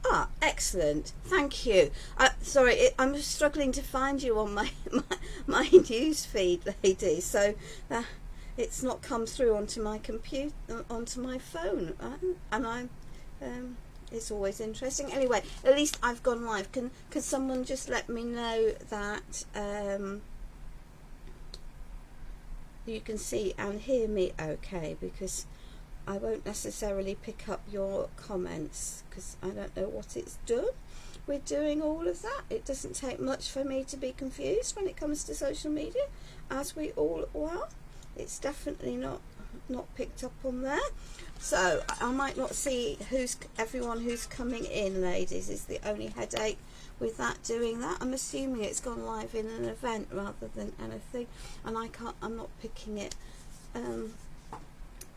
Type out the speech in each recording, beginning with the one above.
Ah, excellent. Thank you. Sorry, I'm struggling to find you on my news feed, lady. So it's not come through onto my computer, onto my phone, and it's always interesting. Anyway, at least I've gone live. Can someone just let me know that you can see and hear me okay? Because I won't necessarily pick up your comments because I don't know what it's done. We're doing all of that. It doesn't take much for me to be confused when it comes to social media, as we all are. It's definitely not picked up on there. So I might not see everyone who's coming in, ladies, is the only headache with doing that. I'm assuming it's gone live in an event rather than anything, and I'm not picking it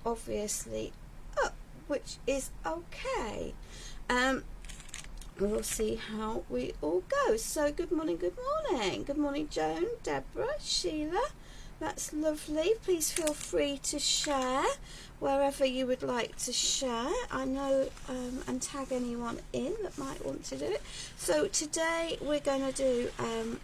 obviously up, which is okay. We'll see how we all go. So good morning, Joan, Deborah, Sheila. That's lovely. Please feel free to share wherever you would like to share. I know, and tag anyone in that might want to do it. So today we're going to do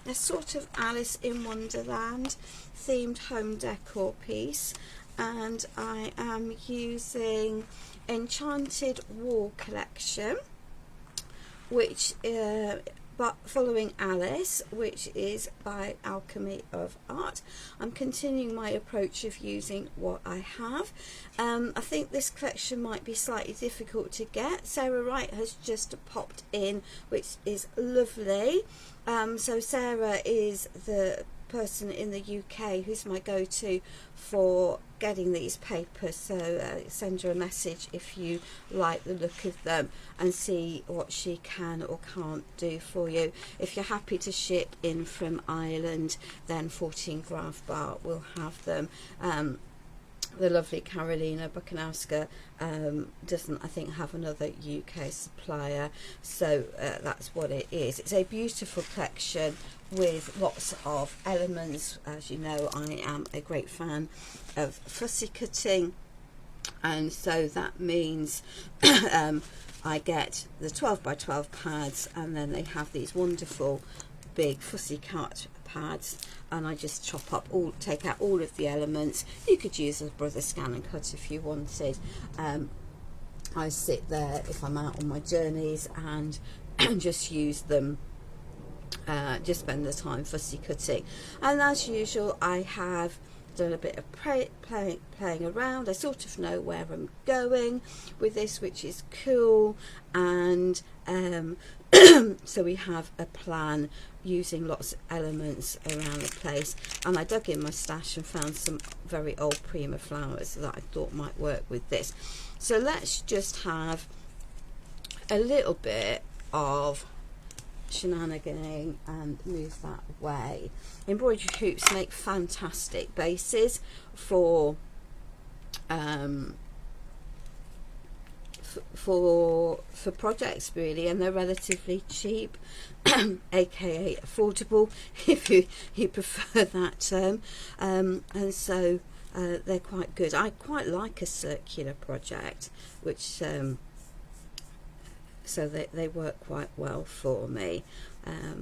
a sort of Alice in Wonderland themed home decor piece, and I am using Enchanted Wall Collection, which but following Alice, which is by Alchemy of Art. I'm continuing my approach of using what I have. I think this collection might be slightly difficult to get. Sarah Wright has just popped in, which is lovely. So Sarah is the person in the UK who's my go-to for getting these papers, so send her a message if you like the look of them and see what she can or can't do for you. If you're happy to ship in from Ireland, then 14 Graph Bar will have them. The lovely Carolina Bukanowska doesn't, I think, have another UK supplier, so that's what it is. It's a beautiful collection with lots of elements. As you know, I am a great fan of fussy cutting, and so that means I get the 12 by 12 pads, and then they have these wonderful big fussy cut pads, and I just take out all of the elements. You could use a brother scan and cut if you wanted. I sit there if I'm out on my journeys and just use them, just spend the time fussy cutting. And as usual, I have done a bit of playing around. I sort of know where I'm going with this, which is cool, and so we have a plan using lots of elements around the place. And I dug in my stash and found some very old Prima flowers that I thought might work with this. So let's just have a little bit of shenaniganing and move that way. Embroidery hoops make fantastic bases for projects, really, and they're relatively cheap, aka affordable if you prefer that term, and so they're quite good. I quite like a circular project, which so they work quite well for me.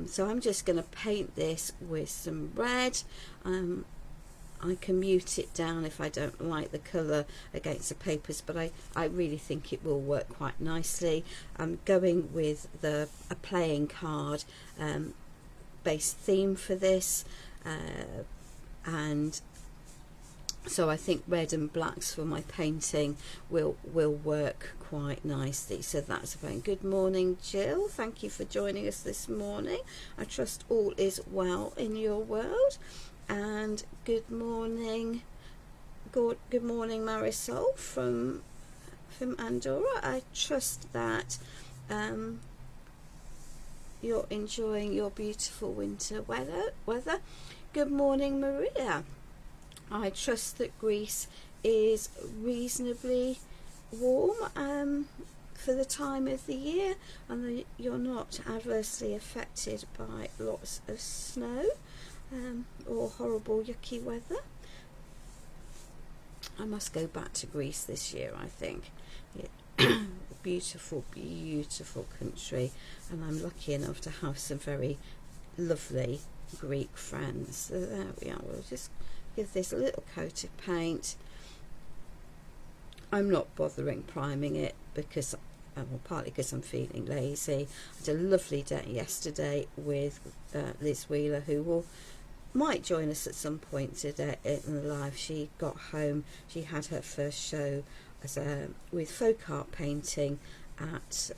So I'm just going to paint this with some red. I can mute it down if I don't like the colour against the papers, but I really think it will work quite nicely. I'm going with a playing card based theme for this, and so I think red and blacks for my painting will work quite nicely. So that's fine. Good morning, Jill. Thank you for joining us this morning. I trust all is well in your world. And good morning, Marisol from Andorra. I trust that you're enjoying your beautiful winter weather. Good morning, Maria. I trust that Greece is reasonably warm for the time of the year, and that you're not adversely affected by lots of snow or horrible yucky weather. I must go back to Greece this year, I think. Beautiful, beautiful country, and I'm lucky enough to have some very lovely Greek friends. So there we are. We'll just give this a little coat of paint. I'm not bothering priming it because, well, partly because I'm feeling lazy. I had a lovely day yesterday with Liz Wheeler, who might join us at some point today in the live. She got home. She had her first show with folk art painting at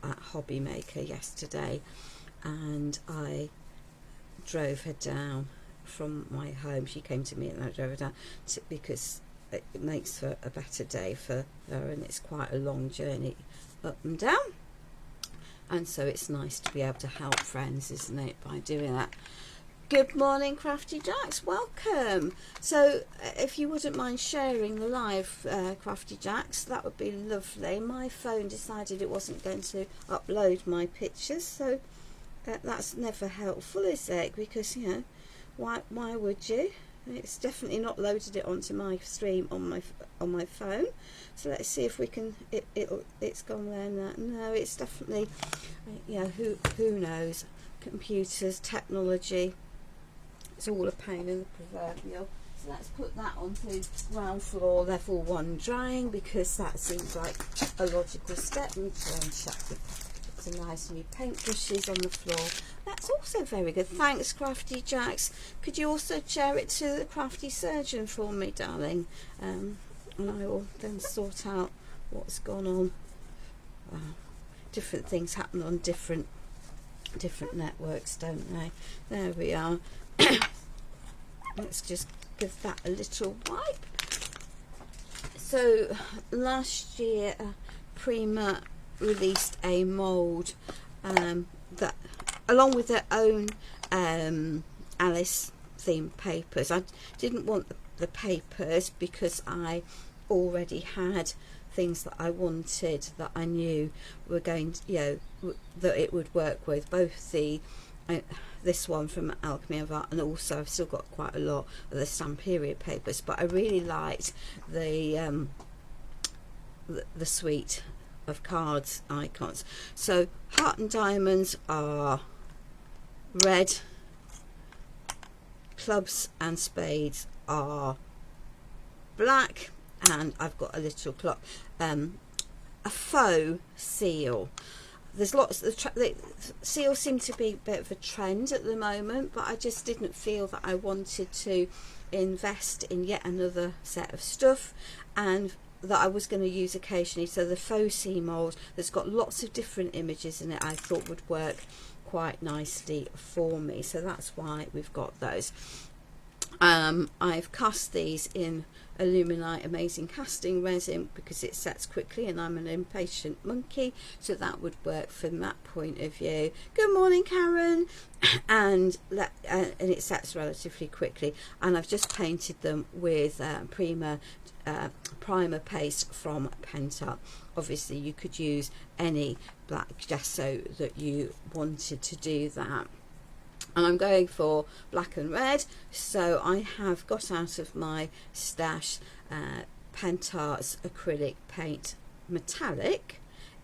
Hobby Maker yesterday, and I drove her down from my home. She came to me and I drove her down because it makes for a better day for her, and it's quite a long journey up and down, and so it's nice to be able to help friends, isn't it, by doing that. Good morning, Crafty Jacks, welcome. So if you wouldn't mind sharing the live, Crafty Jacks, that would be lovely. My phone decided it wasn't going to upload my pictures, so that's never helpful, is it? Because, you know, why would you? It's definitely not loaded it onto my stream on my phone. So let's see if we can. It's gone there now. No, it's definitely. Yeah, who knows? Computers, technology. It's all a pain in the proverbial. So let's put that onto ground floor level 1 drying, because that seems like a logical step. And shut some nice new paintbrushes on the floor. That's also very good. Thanks, Crafty Jacks. Could you also share it to the Crafty Surgeon for me, darling? And I will then sort out what's gone on. Different things happen on different networks, don't they? There we are. Let's just give that a little wipe. So last year Prima released a mould that, along with their own Alice themed papers. I didn't want the papers because I already had things that I wanted, that I knew were going to, you know, that it would work with, both the this one from Alchmey of Art, and also I've still got quite a lot of the Stamp Period papers, but I really liked the suite of cards icons. So Heart and Diamonds are red, Clubs and Spades are black, and I've got a little clock, a faux seal. There's lots, the seals seem to be a bit of a trend at the moment, but I just didn't feel that I wanted to invest in yet another set of stuff, and that I was going to use occasionally. So the faux sea mould that's got lots of different images in it, I thought would work quite nicely for me, so that's why we've got those. I've cast these in Illuminite Amazing Casting Resin because it sets quickly and I'm an impatient monkey, so that would work from that point of view. Good morning, Karen. And it sets relatively quickly, and I've just painted them with Prima primer paste from Penta. Obviously you could use any black gesso that you wanted to do that. And I'm going for black and red, so I have got out of my stash Penta's acrylic paint metallic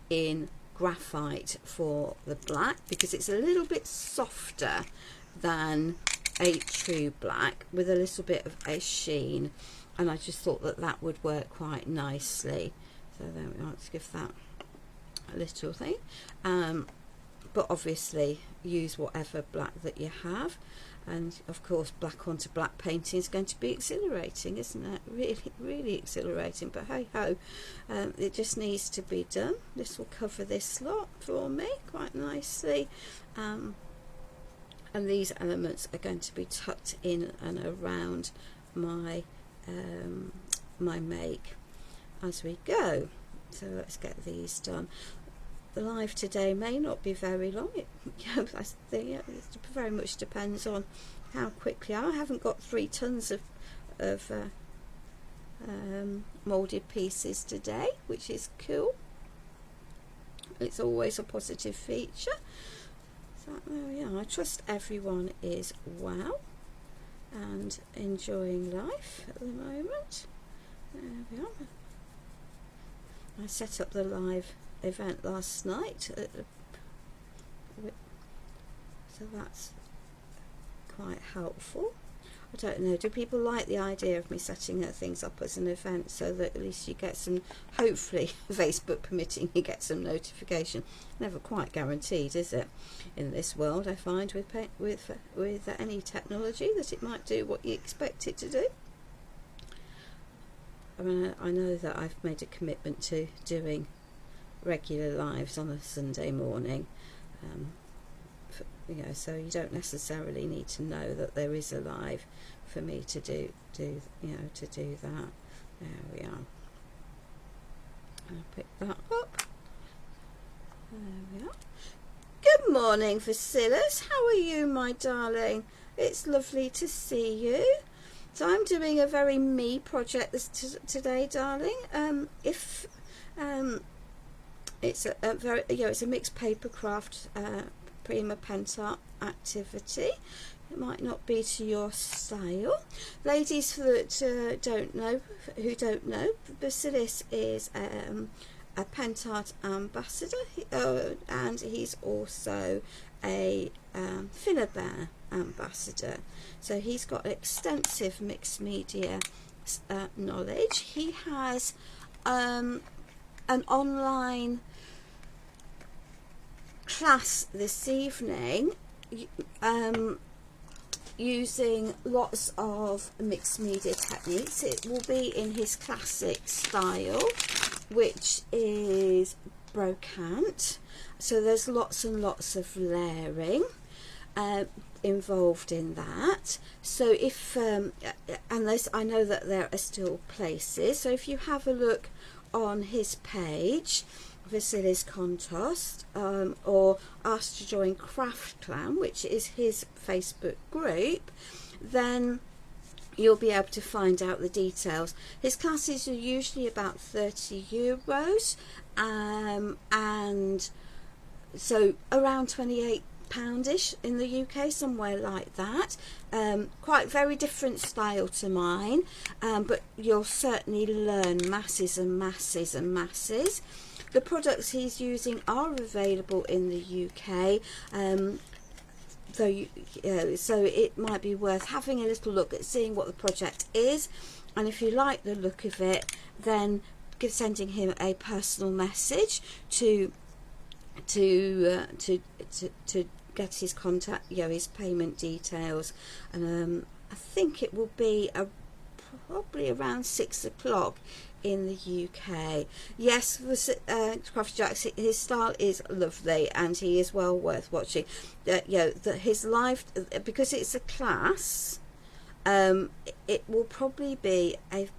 in graphite for the black, because it's a little bit softer than a true black with a little bit of a sheen, and I just thought that that would work quite nicely. So there we are. Let's give that a little thing. But obviously use whatever black that you have, and of course black onto black painting is going to be exhilarating, isn't it? Really exhilarating, but hey ho, it just needs to be done. This will cover this lot for me quite nicely, and these elements are going to be tucked in and around my my make as we go. So let's get these done. The live today may not be very long. It very much depends on how quickly. I haven't got 3 tons of moulded pieces today, which is cool. It's always a positive feature. So there we are. I trust everyone is well and enjoying life at the moment. There we are. I set up the live event last night, so that's quite helpful. I don't know, do people like the idea of me setting things up as an event, so that at least you get some, hopefully Facebook permitting, you get some notification? Never quite guaranteed, is it, in this world? I find with any technology that it might do what you expect it to do. I mean, I know that I've made a commitment to doing regular lives on a Sunday morning, you know, so you don't necessarily need to know that there is a live for me to do you know, to do that. There we are. I'll pick that up. There we are. Good morning, Vasilis. How are you, my darling? It's lovely to see you. So I'm doing a very me project today, darling. It's a very, you know, it's a mixed paper craft Prima art activity. It might not be to your style. Ladies that don't know, Vasilis is a art ambassador, and he's also a Finnabair ambassador. So he's got extensive mixed media knowledge. He has an online class this evening using lots of mixed media techniques. It will be in his classic style, which is brocante, so there's lots and lots of layering involved in that. So if unless I know that there are still places, so if you have a look on his page, Vasilis Kontost, or Ask to Join Craft Clan, which is his Facebook group, then you'll be able to find out the details. His classes are usually about €30, and so around £28-ish in the UK, somewhere like that. Quite very different style to mine, but you'll certainly learn masses and masses and masses. The products he's using are available in the UK, so it might be worth having a little look at seeing what the project is, and if you like the look of it, then sending him a personal message to get his contact, you know, his payment details, and I think it will be probably around 6 o'clock in the UK. Yes, Craft Jackson, his style is lovely and he is well worth watching. You know, his live, because it's a class, it will probably be a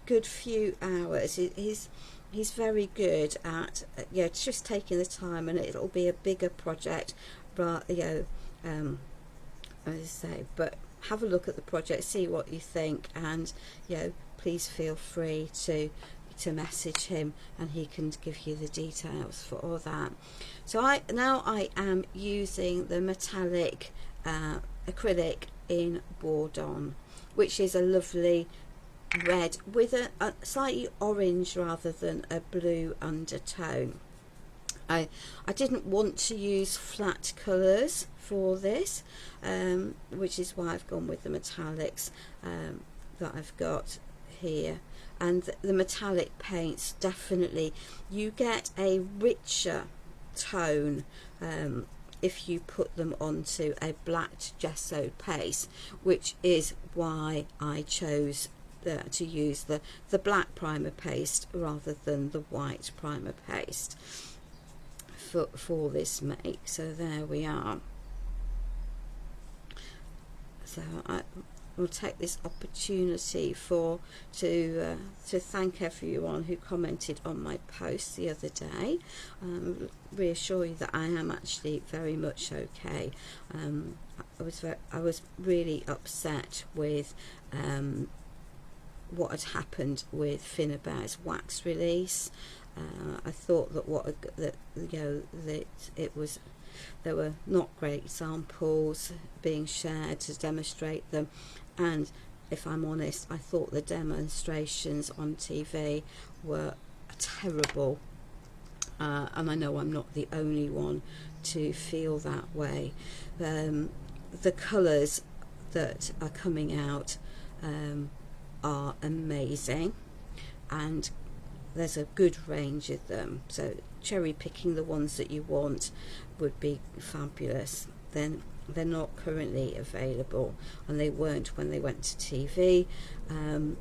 good few hours. He's very good at, you know, just taking the time, and it'll be a bigger project, but you know, as I say, but have a look at the project, see what you think, and you know, please feel free to message him and he can give you the details for all that. So I am using the metallic acrylic in Bourdon, which is a lovely red with a slightly orange rather than a blue undertone. I didn't want to use flat colours for this, which is why I've gone with the metallics that I've got here. And the metallic paints, definitely you get a richer tone if you put them onto a black gesso paste, which is why I chose to use the black primer paste rather than the white primer paste for this make. So there we are. So I will take this opportunity to thank everyone who commented on my post the other day. Reassure you that I am actually very much okay. I was really upset with what had happened with Finnabair's wax release. I thought that there were not great examples being shared to demonstrate them, and if I'm honest, I thought the demonstrations on TV were terrible, and I know I'm not the only one to feel that way. The colours that are coming out are amazing, and there's a good range of them, so cherry picking the ones that you want would be fabulous. Then they're not currently available, and they weren't when they went to TV, and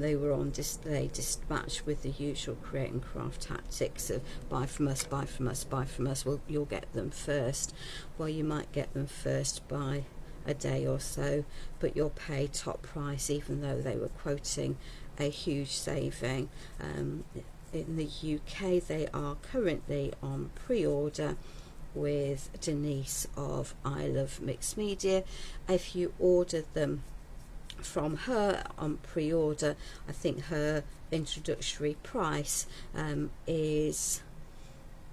they were on display dispatched with the usual create and craft tactics of buy from us, buy from us, buy from us. Well, you'll get them first. Well, you might get them first by a day or so, but you'll pay top price, even though they were quoting a huge saving. In the UK, they are currently on pre-order with Denise of I Love Mixed Media. If you ordered them from her on pre-order, I think her introductory price is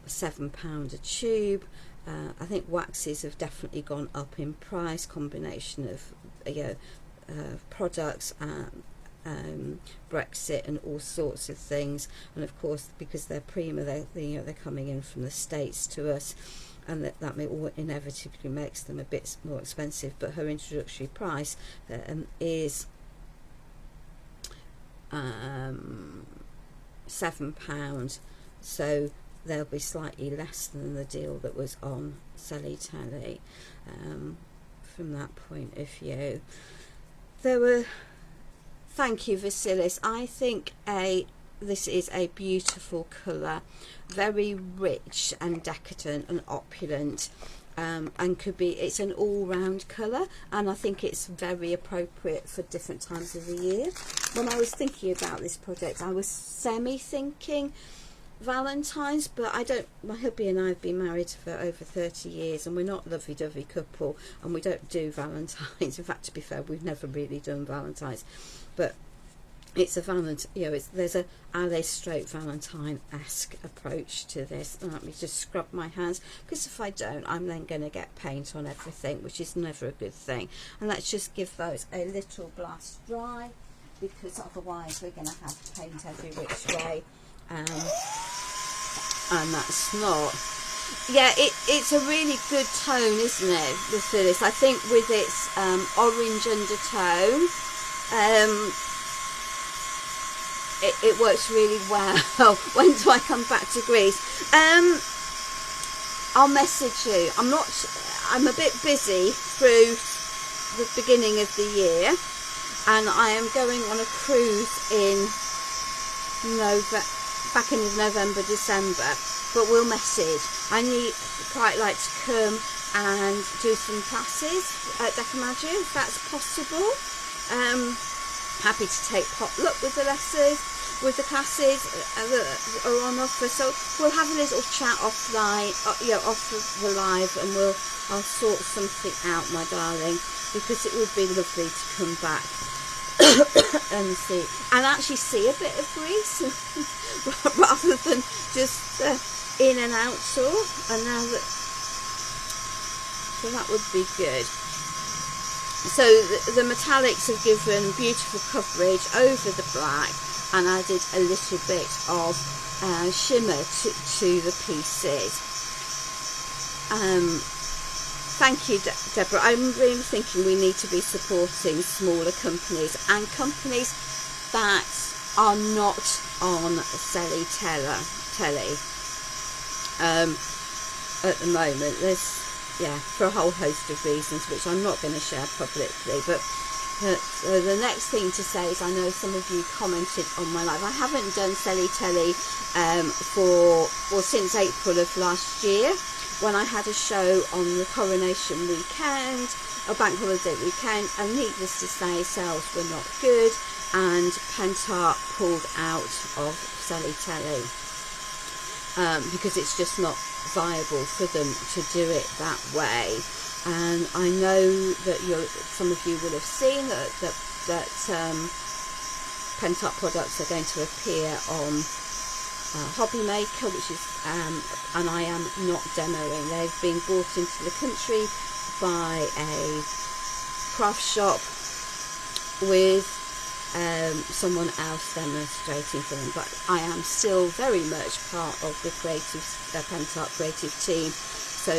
£7 a tube. I think waxes have definitely gone up in price, combination of products and Brexit and all sorts of things, and of course because they're Prima, they're coming in from the States to us, and that may inevitably makes them a bit more expensive. But her introductory price is £7, so they'll be slightly less than the deal that was on Selly Telly. From that point of view, there were. Thank you, Vasilis. I think this is a beautiful colour, very rich and decadent and opulent, and it's an all-round colour, and I think it's very appropriate for different times of the year. When I was thinking about this project, I was semi-thinking Valentine's, but my hubby and I have been married for over 30 years, and we're not a lovey-dovey couple, and we don't do Valentine's. In fact, to be fair, we've never really done Valentine's. But it's a there's a Alice/Valentine-esque approach to this. Let me just scrub my hands, because if I don't, I'm then going to get paint on everything, which is never a good thing. And let's just give those a little blast dry, because otherwise we're going to have paint every which way, and that's not. Yeah, it's a really good tone, isn't it, this? I think with its orange undertone, it works really well. When do I come back to Greece? I'll message you. I'm a bit busy through the beginning of the year, and I am going on a cruise in back in November, December, but we'll message. I quite like to come and do some classes at Decamaggio, if that's possible. Happy to take potluck with the classes that are on offer. So we'll have a little chat offline, off the live, and I'll sort something out, my darling, because it would be lovely to come back and actually see a bit of Greece rather than just in and out tour. And so that would be good. So the metallics have given beautiful coverage over the black, and added a little bit of shimmer to the pieces. Thank you, Deborah. I'm really thinking we need to be supporting smaller companies and companies that are not on Selly Telly at the moment. There's for a whole host of reasons which I'm not going to share publicly, but the next thing to say is, I know some of you commented on my live. I haven't done Selly Telly since April of last year, when I had a show on the coronation weekend, a bank holiday weekend, and needless to say, sales were not good, and Pentart pulled out of Selly Telly because it's just not viable for them to do it that way. And I know that some of you will have seen that Pentart products are going to appear on Hobby Maker, which is and I am not demoing. They've been brought into the country by a craft shop with someone else demonstrating for them, but I am still very much part of the creative Pentart creative team, so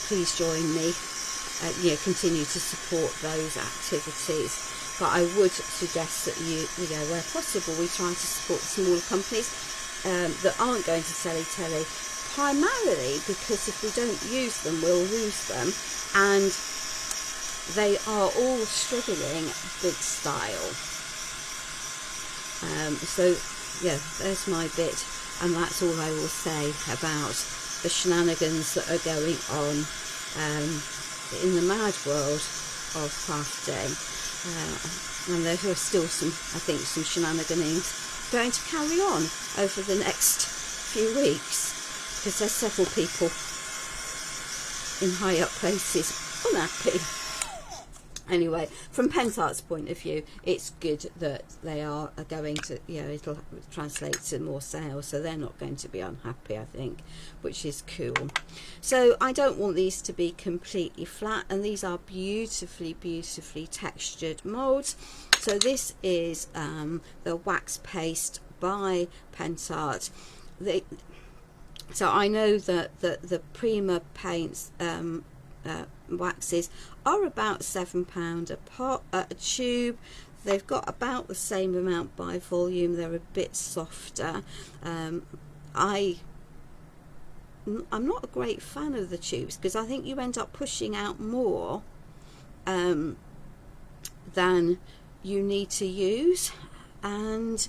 please join me, continue to support those activities. But I would suggest that you know, where possible, we try to support smaller companies that aren't going to telly, primarily because if we don't use them, we'll lose them, and they are all struggling big style. So yeah, there's my bit, and that's all I will say about the shenanigans that are going on in the mad world of crafting. And there are still some, I think, some shenanigans going to carry on over the next few weeks, because there's several people in high up places unhappy. Anyway, from Pentart's point of view, it's good that they are going to, it'll translate to more sales, so they're not going to be unhappy, I think, which is cool. So I don't want these to be completely flat, and these are beautifully, beautifully textured moulds. So this is the wax paste by Pentart. So I know that the Prima paints waxes are about £7 a tube. They've got about the same amount by volume. They're a bit softer. I'm not a great fan of the tubes, because I think you end up pushing out more than you need to use, and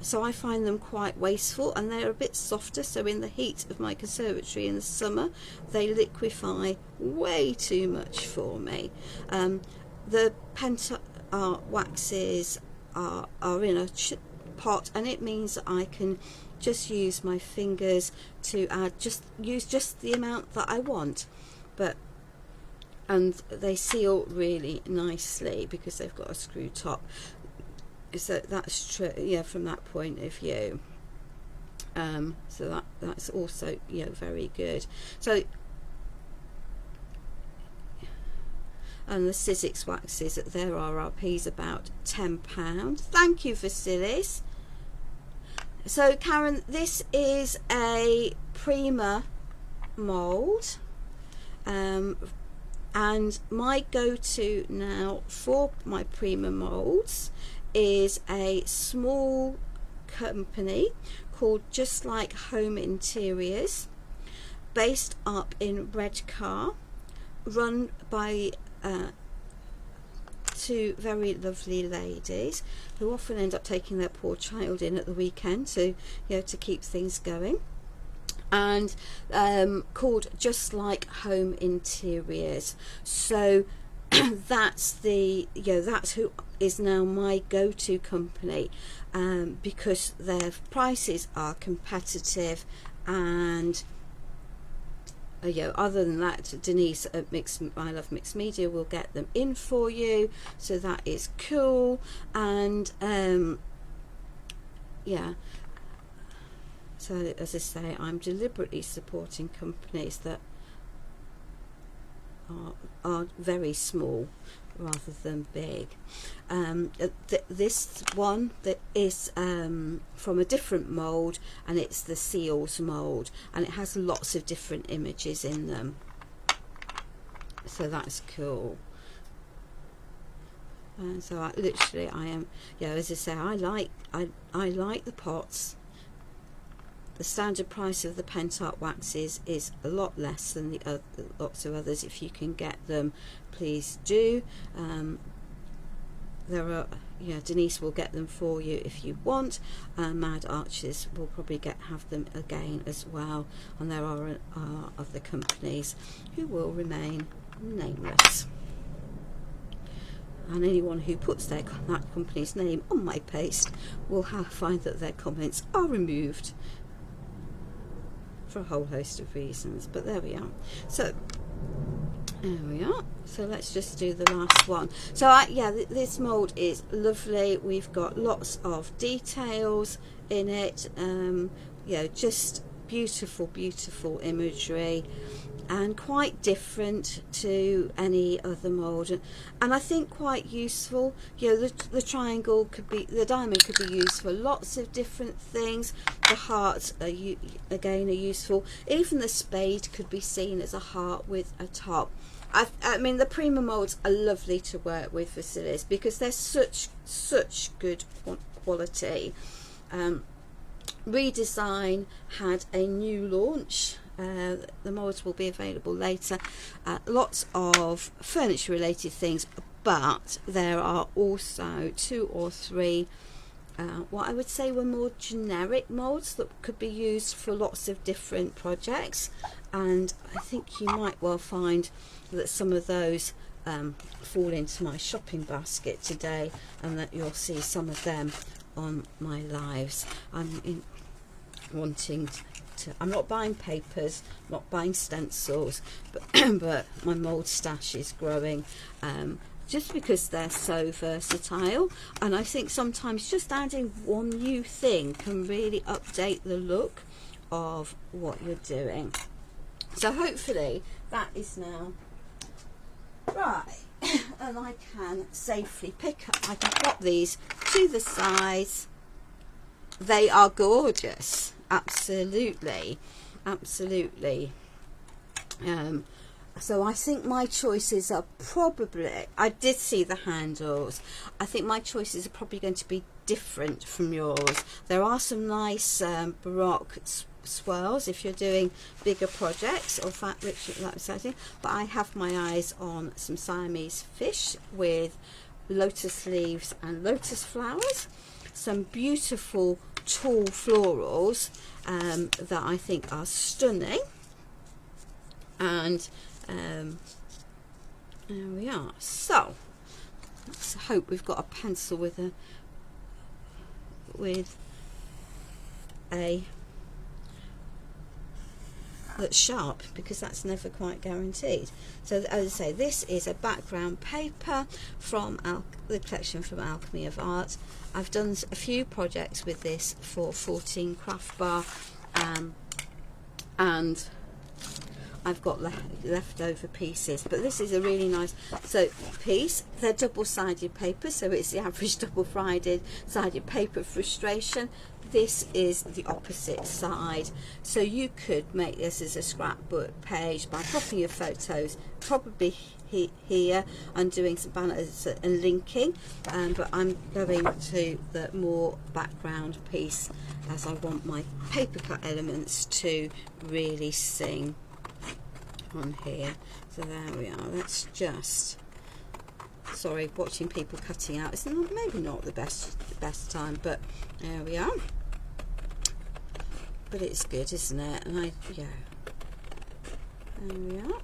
so I find them quite wasteful, and they're a bit softer, so in the heat of my conservatory in the summer they liquefy way too much for me. The Pentart waxes are in a pot, and it means that I can just use my fingers to use just the amount that I want, and they seal really nicely because they've got a screw top. So that's true, yeah, from that point of view. So that's also, very good. So, and the Sizzix waxes, their RRP is about £10. Thank you, Vasilis. So Karen, this is a Prima mould, and my go-to now for my Prima moulds is a small company called Just Like Home Interiors, based up in Redcar, run by two very lovely ladies who often end up taking their poor child in at the weekend to keep things going, and called Just Like Home Interiors. So that's that's who is now my go-to company, because their prices are competitive, and other than that, Denise at I Love Mixed Media will get them in for you, so that is cool. And so as I say, I'm deliberately supporting companies that are very small rather than big. This one that is from a different mould, and it's the Seals mould, and it has lots of different images in them, so that's cool. And so I am, as I say, I like the pots. The standard price of the Pentart waxes is a lot less than the lots of others. If you can get them, please do. There are, Denise will get them for you if you want. Mad Archers will probably have them again as well. And there are other companies who will remain nameless. And anyone who puts that company's name on my paste will find that their comments are removed for a whole host of reasons, but there we are. So there we are. So let's just do the last one. So this mould is lovely. We've got lots of details in it, just beautiful, beautiful imagery, and quite different to any other mould, and I think quite useful. You know, the triangle could be, the diamond could be used for lots of different things. The hearts are again are useful. Even the spade could be seen as a heart with a top. I mean, the Prima moulds are lovely to work with for sillies because they're such good quality. Redesign had a new launch. The moulds will be available later. Lots of furniture related things, but there are also 2 or 3 what I would say were more generic moulds that could be used for lots of different projects, and I think you might well find that some of those fall into my shopping basket today, and that you'll see some of them on my lives. I'm not buying papers, not buying stencils, but but my mould stash is growing, just because they're so versatile, and I think sometimes just adding one new thing can really update the look of what you're doing. So hopefully that is now right, and I can safely I can pop these to the sides. They are gorgeous, absolutely, absolutely. So I think my choices are probably, I did see the handles, I think my choices are probably going to be different from yours. There are some nice Baroque swirls if you're doing bigger projects or fat rich, that exciting, but I have my eyes on some Siamese fish with lotus leaves and lotus flowers, some beautiful tall florals that I think are stunning, and there we are. So let's hope we've got a pencil with a that's sharp, because that's never quite guaranteed. So as I say, this is a background paper from the collection from Alchmey of Art. I've done a few projects with this for 14 Craft Bar, and I've got leftover pieces, but this is a really nice piece. They're double-sided paper, so it's the average double-sided paper frustration. This is the opposite side, so you could make this as a scrapbook page by popping your photos probably here and doing some banners and linking, but I'm going to the more background piece, as I want my paper cut elements to really sing on here. So there we are. That's just, sorry, watching people cutting out, it's maybe not the best time, but there we are. But it's good, isn't it? And yeah, there we are.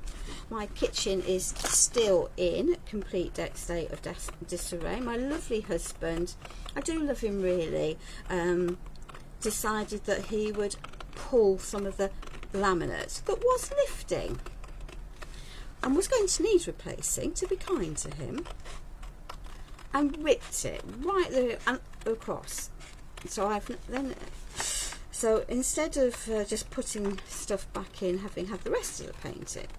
My kitchen is still in complete state of disarray. My lovely husband, I do love him really, decided that he would pull some of the laminate that was lifting and was going to need replacing, to be kind to him, and ripped it right there and across. So instead of just putting stuff back in, having had the rest of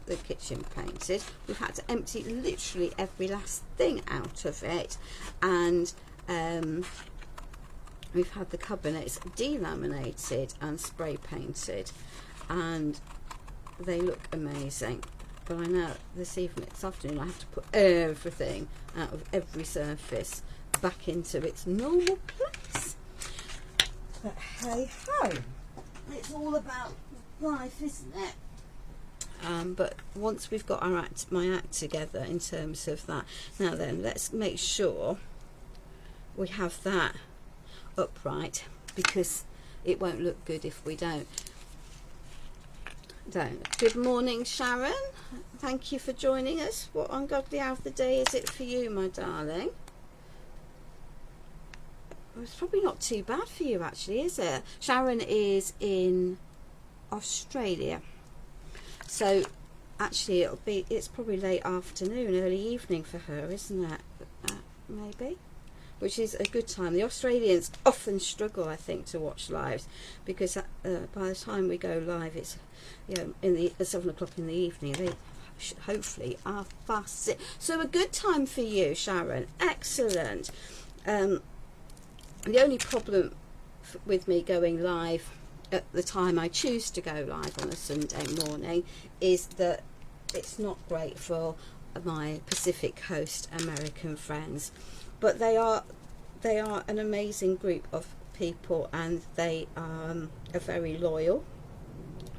the kitchen painted, we've had to empty literally every last thing out of it, and we've had the cabinets delaminated and spray painted, and they look amazing. But I know this afternoon I have to put everything out of every surface back into its normal place. But hey ho, it's all about life, isn't it? But once we've got my act together in terms of that, now then, let's make sure we have that upright, because it won't look good if we don't. Good morning, Sharon. Thank you for joining us. What ungodly hour of the day is it for you, my darling? It's probably not too bad for you, actually, is it? Sharon is in Australia, so actually it's probably late afternoon, early evening for her, isn't it? Maybe. which is a good time. The Australians often struggle, I think, to watch lives, because by the time we go live, it's, you know, at 7 o'clock in the evening. They hopefully are fast asleep. So a good time for you, Sharon. Excellent. The only problem with me going live at the time I choose to go live on a Sunday morning is that it's not great for my Pacific Coast American friends, but they are an amazing group of people, and they are very loyal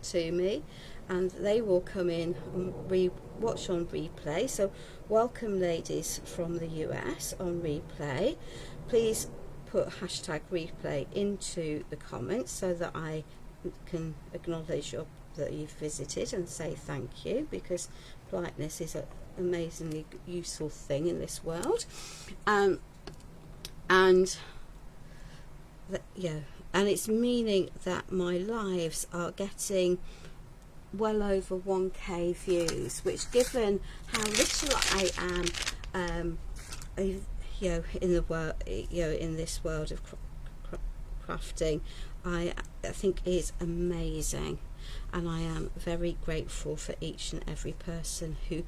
to me, and they will come in and watch on replay. So welcome, ladies from the US on replay. Please put hashtag replay into the comments so that I can acknowledge that you've visited and say thank you, because politeness is an amazingly useful thing in this world. And it's meaning that my lives are getting well over 1k views, which, given how little I am in the world, in this world of crafting, I think is amazing, and I am very grateful for each and every person who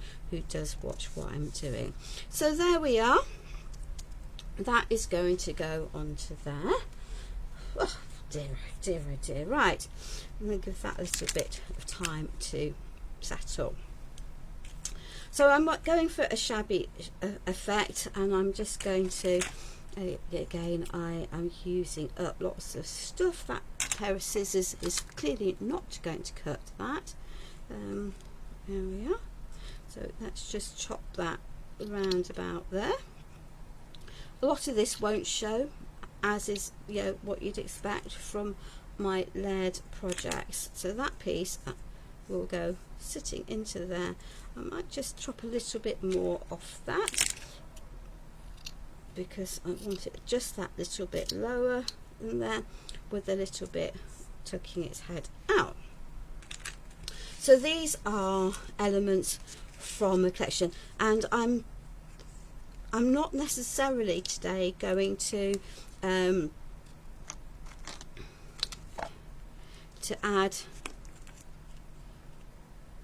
does watch what I'm doing. So there we are. That is going to go onto there. Oh dear, dear, oh dear. Right, I'm going to give that a little bit of time to settle. So I'm going for a shabby effect, and I'm just going to, again, I am using up lots of stuff. That pair of scissors is clearly not going to cut that. There we are. So let's just chop that around about there. A lot of this won't show, as is what you'd expect from my layered projects. So that piece will go sitting into there. I might just chop a little bit more off that, because I want it just that little bit lower than there, with a little bit tucking its head out. So these are elements from the collection, and I'm not necessarily today going to add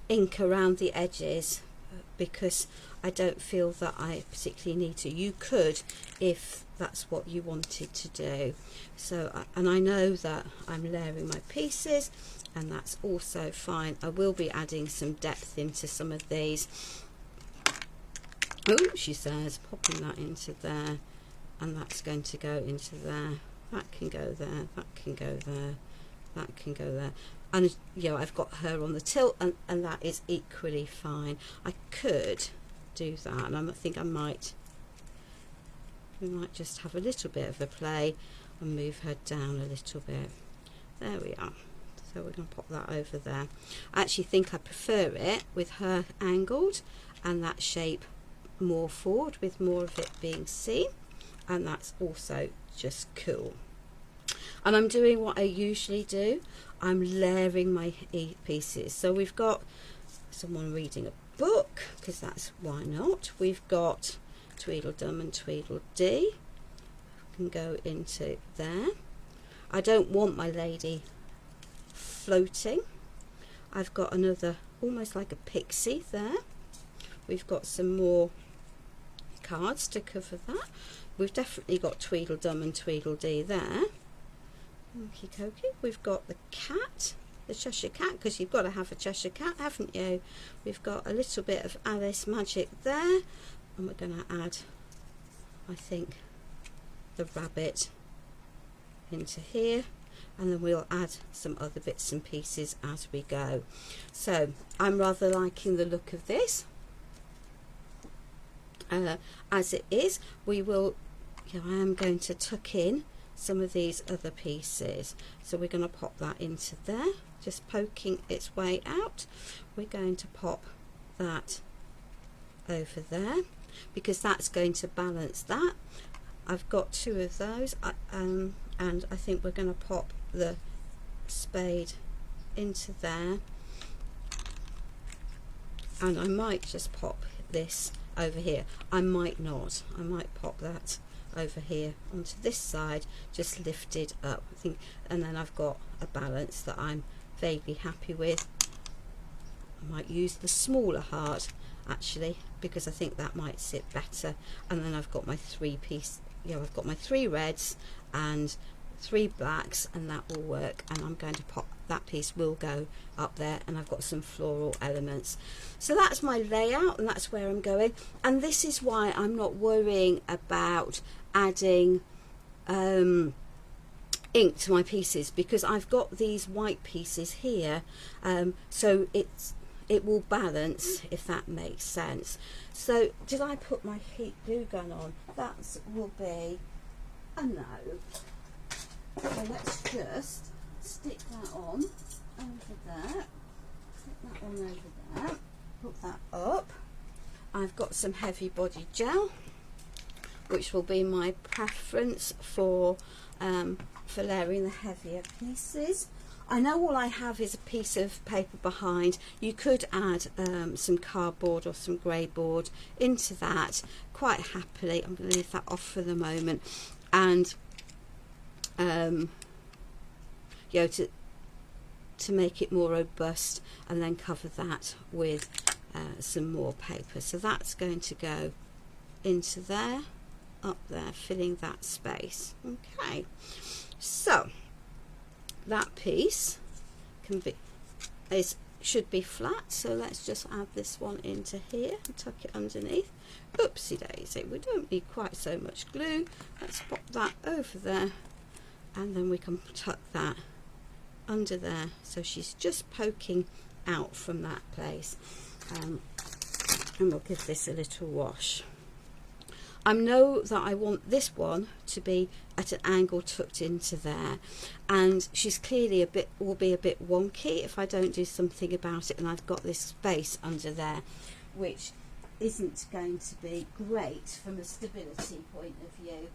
ink around the edges, because I don't feel that I particularly need to. You could, if that's what you wanted to do. So, and I know that I'm layering my pieces, and that's also fine. I will be adding some depth into some of these. Oh, she says, popping that into there, and that's going to go into there. That can go there, that can go there, that can go there. And I've got her on the tilt, and that is equally fine. I could do that, and I think we might just have a little bit of a play and move her down a little bit. There we are. So we're going to pop that over there. I actually think I prefer it with her angled and that shape more forward, with more of it being seen, and that's also just cool. And I'm doing what I usually do. I'm layering my pieces. So we've got someone reading a book, because that's why not. We've got Tweedledum and Tweedledee. Can go into there. I don't want my lady floating. I've got another, almost like a pixie there. We've got some more cards to cover that. We've definitely got Tweedledum and Tweedledee there. Okie dokie. We've got the cat, the Cheshire Cat, because you've got to have a Cheshire Cat, haven't you? We've got a little bit of Alice magic there, and we're going to add, I think, the rabbit into here, and then we'll add some other bits and pieces as we go. So I'm rather liking the look of this. As it is, we will, I am going to tuck in some of these other pieces, so we're going to pop that into there, just poking its way out. We're going to pop that over there, because that's going to balance that. I've got two of those, and I think we're going to pop the spade into there, and I might just pop this over here. I might not. I might pop that over here onto this side, just lifted up, I think, and then I've got a balance that I'm vaguely happy with. I might use the smaller heart actually, because I think that might sit better. And then I've got my I've got my 3 reds and 3 blacks, and that will work. And I'm going to pop that piece, will go up there, and I've got some floral elements. So that's my layout, and that's where I'm going. And this is why I'm not worrying about adding ink to my pieces, because I've got these white pieces here, so it will balance, if that makes sense. So did I put my heat glue gun on? That will be a no. So let's just stick that on over there, stick that on over there, put that up. I've got some heavy body gel, which will be my preference for layering the heavier pieces. I know all I have is a piece of paper behind. You could add some cardboard or some grey board into that quite happily. I'm going to leave that off for the moment, and you know, to make it more robust, and then cover that with some more paper. So that's going to go into there, up there, filling that space. Okay, so that piece should be flat, so let's just add this one into here and tuck it underneath. Oopsie daisy, we don't need quite so much glue. Let's pop that over there, and then we can tuck that under there, so she's just poking out from that place. And we'll give this a little wash. I know that I want this one to be at an angle tucked into there, and she's clearly will be a bit wonky if I don't do something about it, and I've got this space under there which isn't going to be great from a stability point of view.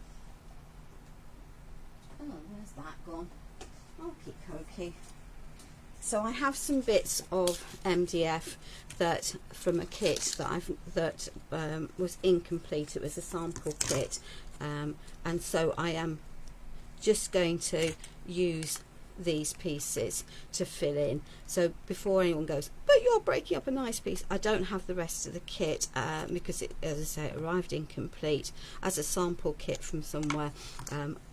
Oh, where's that gone? Okey cokey. So I have some bits of MDF that from a kit that was incomplete. It was a sample kit, and so I am just going to use these pieces to fill in. So before anyone goes, but you're breaking up a nice piece, I don't have the rest of the kit because it, as I say, it arrived incomplete as a sample kit from somewhere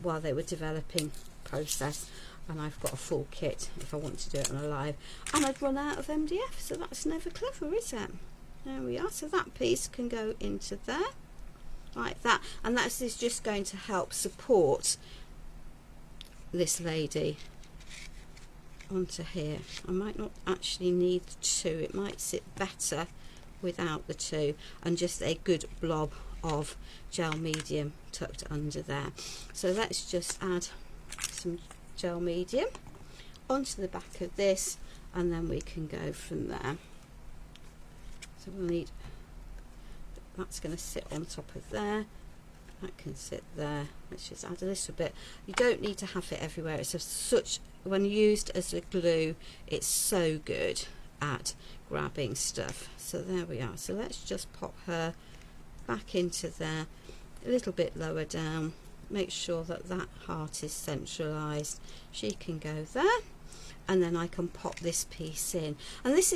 while they were developing process. And I've got a full kit if I want to do it on a live, and I'd run out of MDF, so that's never clever, is it? There we are. So that piece can go into there like that, and that's just going to help support this lady onto here. I might not actually need the 2, it might sit better without the 2, and just a good blob of gel medium tucked under there. So let's just add some gel medium onto the back of this, and then we can go from there. So we'll need, that's going to sit on top of there, that can sit there. Let's just add a little bit. You don't need to have it everywhere. It's such, when used as a glue, it's so good at grabbing stuff. So there we are. So let's just pop her back into there, a little bit lower down. Make sure that that heart is centralized. She can go there, and then I can pop this piece in. And this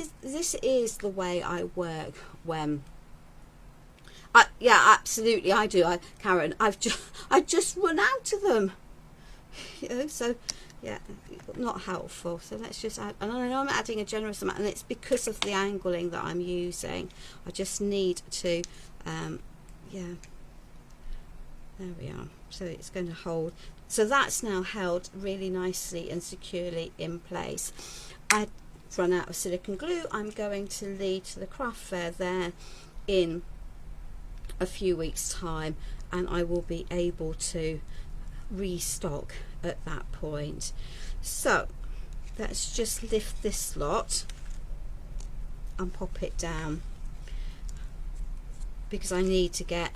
is the way I work when yeah, absolutely, I do. Karen, I just run out of them. You know, so yeah, not helpful. So let's just add, and I know I'm adding a generous amount, and it's because of the angling that I'm using. I just need to yeah, there we are. So it's going to hold. So that's now held really nicely and securely in place. I've run out of silicone glue. I'm going to lead to the craft fair there in a few weeks time, and I will be able to restock at that point. So let's just lift this lot and pop it down, because I need to get,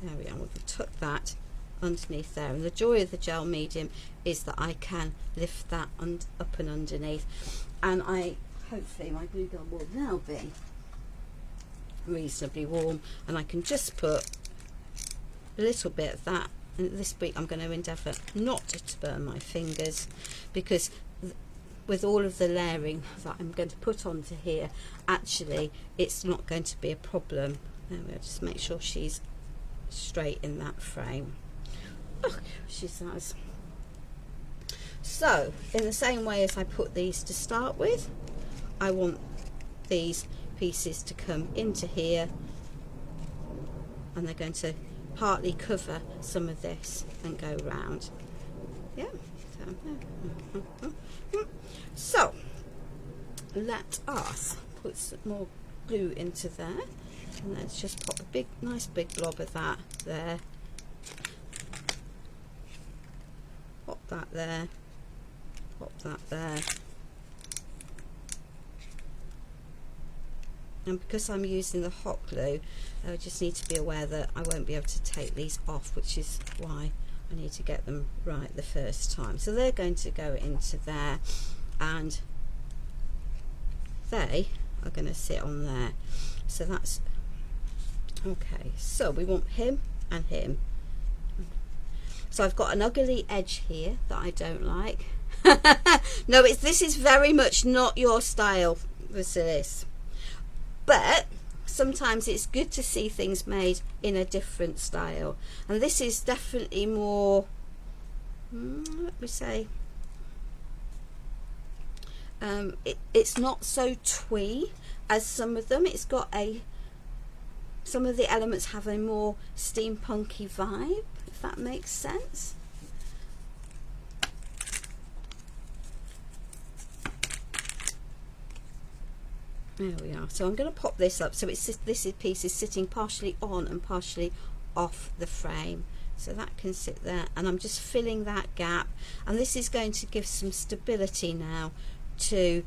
there we are, we'll tuck that underneath there. And the joy of the gel medium is that I can lift that up and underneath, and hopefully my glue gun will now be reasonably warm, and I can just put a little bit of that. And this week I'm going to endeavour not to burn my fingers, because with all of the layering that I'm going to put onto here, actually it's not going to be a problem. And we'll just make sure she's straight in that frame. Oh, she says. So in the same way as I put these to start with, I want these pieces to come into here, and they're going to partly cover some of this and go round. Yeah. So let us put some more glue into there, and let's just pop a nice big blob of that there. Pop that there. Pop that there. And because I'm using the hot glue, I just need to be aware that I won't be able to take these off, which is why I need to get them right the first time. So they're going to go into there, and they are going to sit on there. So that's okay. So we want him and him. So I've got an ugly edge here that I don't like. No, this is very much not your style, Vasilis. But sometimes it's good to see things made in a different style, and this is definitely more, let me say, it's not so twee as some of them. It's got some of the elements have a more steampunky vibe, if that makes sense. There we are. So I'm going to pop this up so this piece is sitting partially on and partially off the frame, so that can sit there, and I'm just filling that gap, and this is going to give some stability now to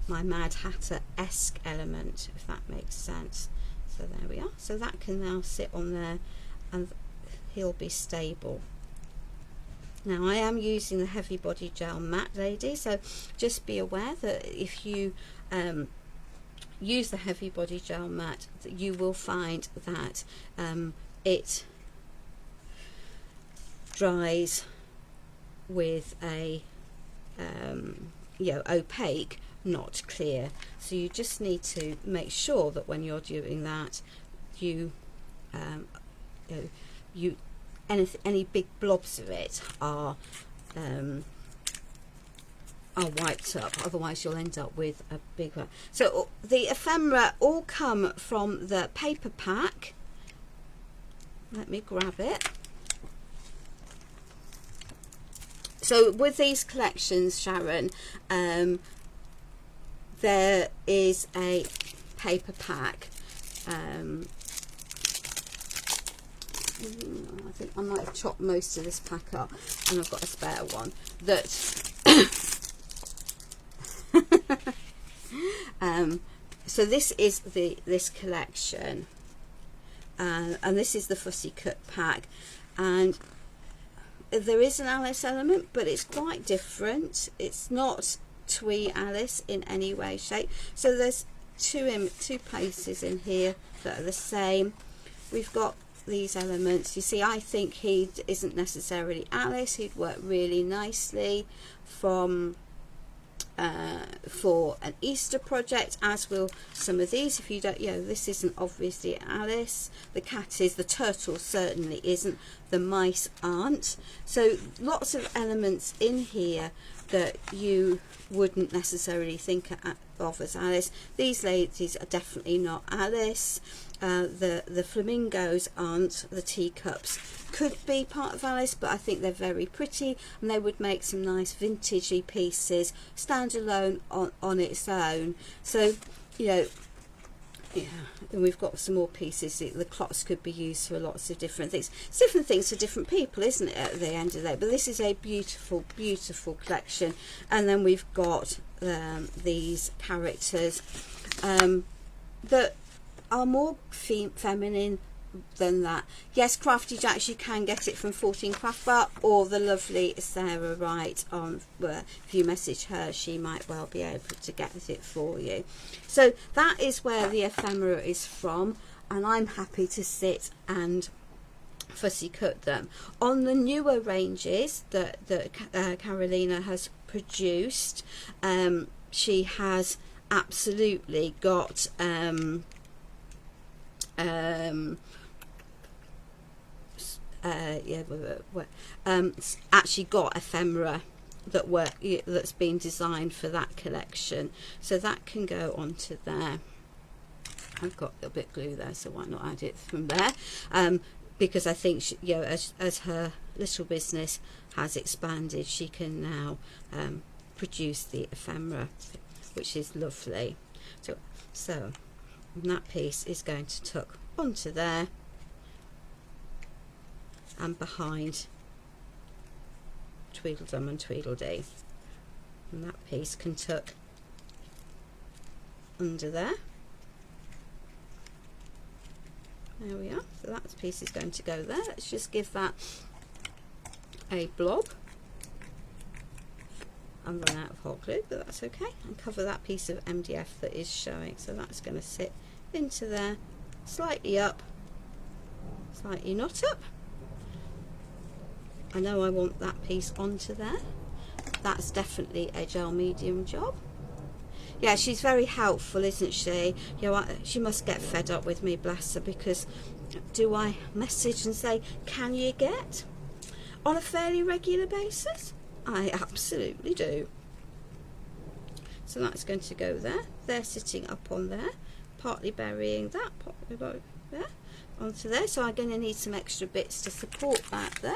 my Mad Hatter-esque element, if that makes sense. So there we are. So that can now sit on there, and he'll be stable. Now I am using the heavy body gel matte, ladies, so just be aware that if you use the heavy body gel matte, that you will find that it dries with a opaque, not clear. So you just need to make sure that when you're doing that, any big blobs of it are wiped up, otherwise you'll end up with a big one. So the ephemera all come from the paper pack. Let me grab it. So with these collections, Sharon, there is a paper pack. I think I might have chopped most of this pack up, and I've got a spare one that so this is this collection, and this is the Fussy Cut pack, and there is an Alice element, but it's quite different. It's not twee Alice in any way, shape. So there's two places in here that are the same. We've got these elements. You see, I think he isn't necessarily Alice. He'd work really nicely from for an Easter project, as will some of these. If you don't, this isn't obviously Alice. The cat is, the turtle certainly isn't, the mice aren't. So lots of elements in here that you wouldn't necessarily think of as Alice. These ladies are definitely not Alice. The flamingos aren't. The teacups could be part of Alice, but I think they're very pretty, and they would make some nice vintagey pieces standalone on its own. So and we've got some more pieces. The clots could be used for lots of different things. It's different things for different people, isn't it, at the end of the day? But this is a beautiful, beautiful collection. And then we've got these characters that are more feminine than that. Yes, Crafty Jacks, you can get it from 14 Craft Bar, or the lovely Sarah Wright on, if you message her, she might well be able to get it for you. So that is where the ephemera is from. and I'm happy to sit and fussy cut them. On the newer ranges that Carolina has produced, she has absolutely got actually got ephemera that's been designed for that collection, so that can go onto there. I've got a bit of glue there, so why not add it from there, because I think she, you know, as her little business has expanded, she can now produce the ephemera, which is lovely. So that piece is going to tuck onto there and behind Tweedledum and Tweedledee, and that piece can tuck under there. There we are. So that piece is going to go there. Let's just give that a blob. I'm running out of hot glue, but that's okay, and cover that piece of MDF that is showing. So that's going to sit into there, slightly up, slightly not up. I know I want that piece onto there. That's definitely a gel medium job. Yeah, she's very helpful, isn't she? You know, she must get fed up with me, bless her, because do I message and say, can you get on a fairly regular basis? I absolutely do. So that's going to go there. They're sitting up on there, partly burying that, partly there, onto there. So I'm going to need some extra bits to support that there.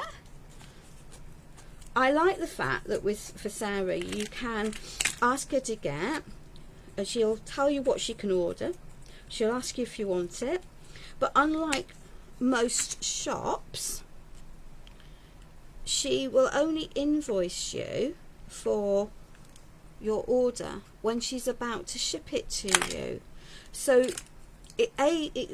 I like the fact that for Sarah, you can ask her to get, and she'll tell you what she can order. She'll ask you if you want it. But unlike most shops, she will only invoice you for your order when she's about to ship it to you. So it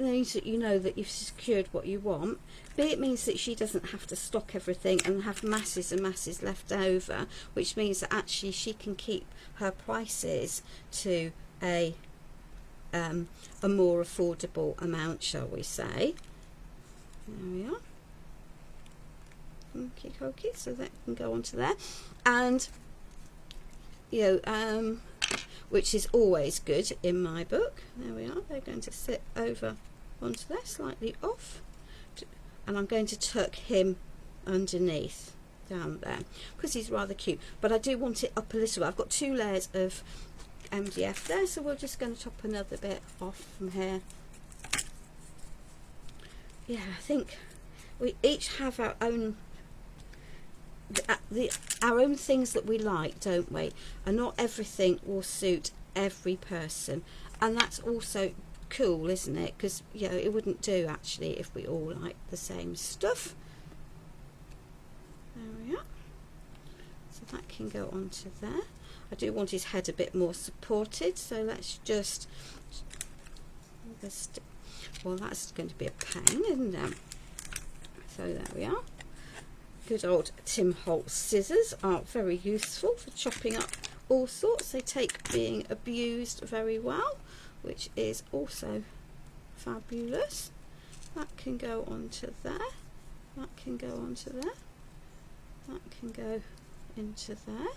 means that you know that you've secured what you want. B, it means that she doesn't have to stock everything and have masses and masses left over, which means that actually she can keep her prices to a more affordable amount, shall we say. There we are. Okie dokie, so that can go onto there, and you know, which is always good in my book. There we are. They're going to sit over onto there, slightly off, and I'm going to tuck him underneath down there because he's rather cute, but I do want it up a little. I've got 2 layers of MDF there, so we're just going to top another bit off from here. Yeah, I think we each have our own our own things that we like, don't we? And not everything will suit every person, and that's also cool, isn't it? Because you know, it wouldn't do actually if we all like the same stuff. There we are. So that can go onto there. I do want his head a bit more supported, so let's just, well, that's going to be a pain, isn't it? So there we are. Good old Tim Holtz scissors are very useful for chopping up all sorts. They take being abused very well, which is also fabulous. That can go onto there. That can go onto there. That can go into there.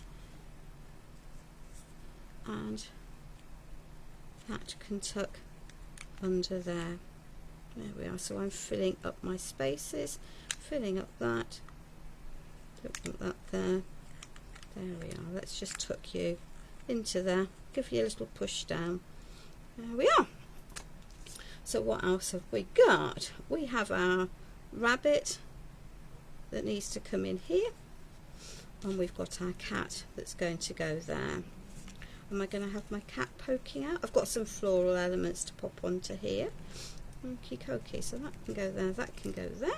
And that can tuck under there. There we are. So I'm filling up my spaces, filling up that. Don't want that there. There we are. Let's just tuck you into there. Give you a little push down. There we are. So what else have we got? We have our rabbit that needs to come in here, and we've got our cat that's going to go there. Am I going to have my cat poking out? I've got some floral elements to pop onto here. Okie dokie, so that can go there, that can go there.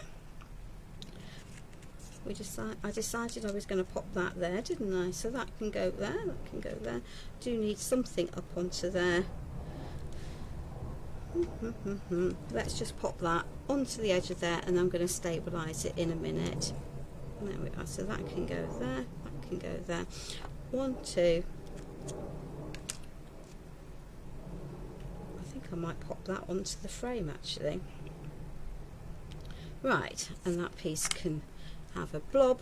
I decided I was going to pop that there, didn't I? So that can go there, that can go there. Do need something up onto there. Let's just pop that onto the edge of there, and I'm going to stabilise it in a minute. There we are. So that can go there, that can go there. 1, 2. I think I might pop that onto the frame actually. Right, and that piece can have a blob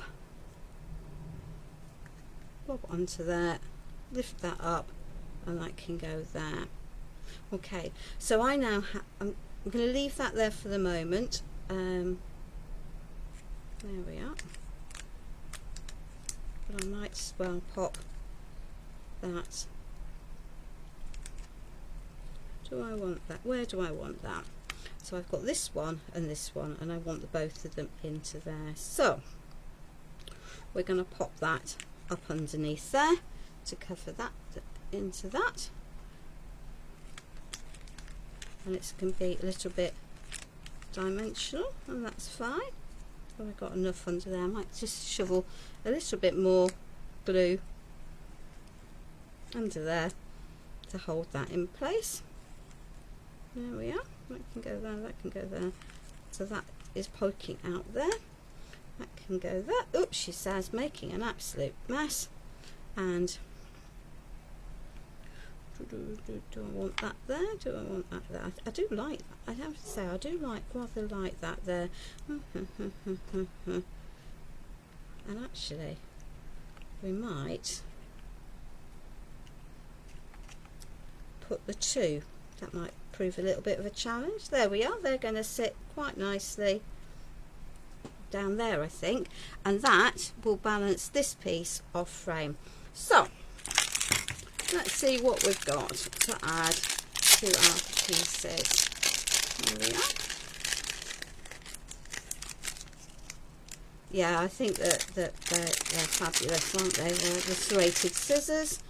onto there, lift that up, and that can go there. Okay, so I now I'm going to leave that there for the moment. There we are. But I might as well pop that. Do I want that? Where do I want that? So I've got this one, and I want the both of them into there. So we're going to pop that up underneath there to cover that into that, and it's going to be a little bit dimensional, and that's fine. So I've got enough under there. I might just shovel a little bit more glue under there to hold that in place. There we are. That can go there, that can go there. So that is poking out there. That can go there. Oops, she says, making an absolute mess. And do I want that there? Do I want that there? I do like that. I have to say, I do rather like that there. And actually, we might put the two. That might prove a little bit of a challenge. There we are. They're going to sit quite nicely down there, I think, and that will balance this piece off frame. So let's see what we've got to add to our pieces. There we are. Yeah, I think that they're fabulous, aren't they? The serrated scissors.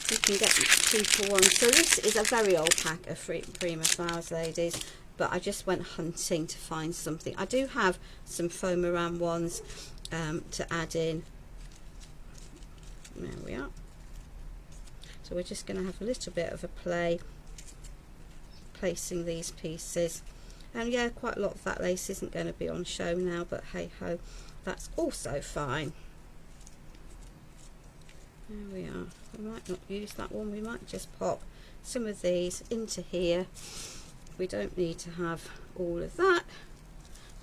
You can get cheaper ones. So this is a very old pack of Prima flowers, ladies, but I just went hunting to find something. I do have some foam around ones to add in. There we are. So we're just going to have a little bit of a play placing these pieces. And yeah, quite a lot of that lace isn't going to be on show now, but hey ho, that's also fine. There we are. We might not use that one. We might just pop some of these into here. We don't need to have all of that.